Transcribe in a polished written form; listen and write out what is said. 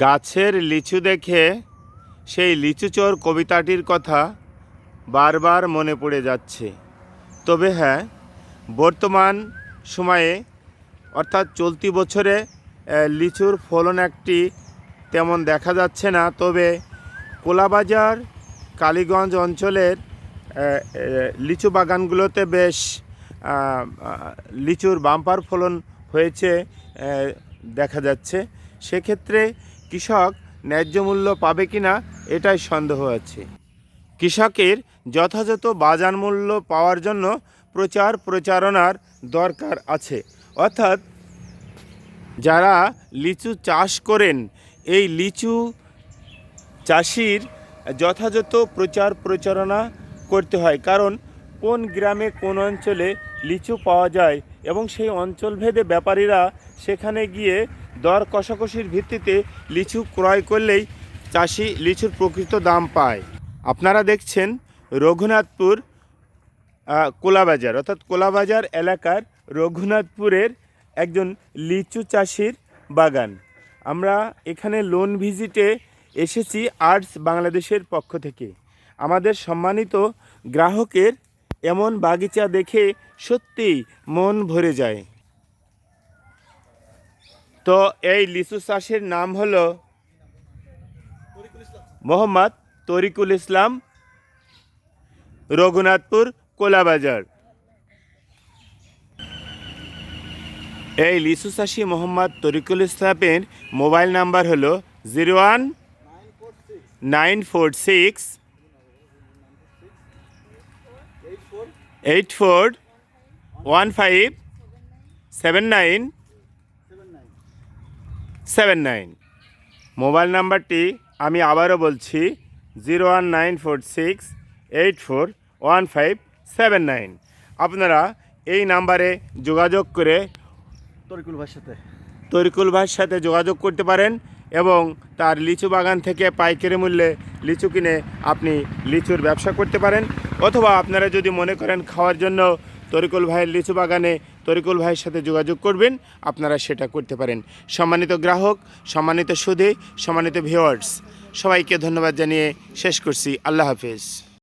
গাছের লিচু দেখে সেই লিচু চোর কবিতাটির কথা বারবার মনে পড়ে যাচ্ছে। তবে হ্যাঁ, বর্তমান সময়ে অর্থাৎ চলতি বছরে লিচুর ফলন একটি তেমন দেখা যাচ্ছে না। তবে কোলাবাজার কালীগঞ্জ অঞ্চলের লিচু বাগানগুলোতে বেশ লিচুর বাম্পার ফলন হয়েছে দেখা যাচ্ছে। সেক্ষেত্রে কৃষক ন্যায্য মূল্য পাবে কিনা এটাই সন্দেহ আছে। কৃষকের যথাযথ বাজার মূল্য পাওয়ার জন্য প্রচারণার দরকার আছে। অর্থাৎ যারা লিচু চাষ করেন, এই লিচু চাষির যথাযথ প্রচারণা করতে হয়। কারণ কোন গ্রামে কোন অঞ্চলে লিচু পাওয়া যায় এবং সেই অঞ্চলভেদে ব্যাপারীরা সেখানে গিয়ে দর কষাকষির ভিত্তিতে লিচু ক্রয় করলেই চাষি লিচুর প্রকৃত দাম পায়। আপনারা দেখছেন রঘুনাথপুর কোলাবাজার, অর্থাৎ কোলাবাজার এলাকার রঘুনাথপুরের একজন লিচু চাষির বাগান। আমরা এখানে লোন ভিজিটে এসেছি আর্টস বাংলাদেশের পক্ষ থেকে। আমাদের সম্মানিত গ্রাহকের এমন বাগিচা দেখে সত্যিই মন ভরে যায়। তো এই লিচু চাষের নাম হলো মোহাম্মদ তরিকুল ইসলাম, রঘুনাথপুর কোলাবাজার। এই লিচু চাষি মোহাম্মদ তরিকুল ইসলামের মোবাইল নাম্বার হলো 01946 84157979। মোবাইল নাম্বারটি আমি আবারও বলছি 01946841579। আপনারা এই নাম্বারে যোগাযোগ করে তরিকুল ভাইয়ের সাথে যোগাযোগ করতে পারেন এবং তার লিচু বাগান থেকে পাইকারি মূল্যে লিচু কিনে আপনি লিচুর ব্যবসা করতে পারেন। অথবা আপনারা যদি মনে করেন খাওয়ার জন্য তরিকুল ভাইয়ের লিচু বাগানে তরিকুল ভাইয়ের সাথে যোগাযোগ করবেন, আপনারা সেটা করতে পারেন। সম্মানিত গ্রাহক, সম্মানিত সুধী, সম্মানিত ভিউয়ার্স, সবাইকে ধন্যবাদ জানিয়ে শেষ করছি। আল্লাহ হাফেজ।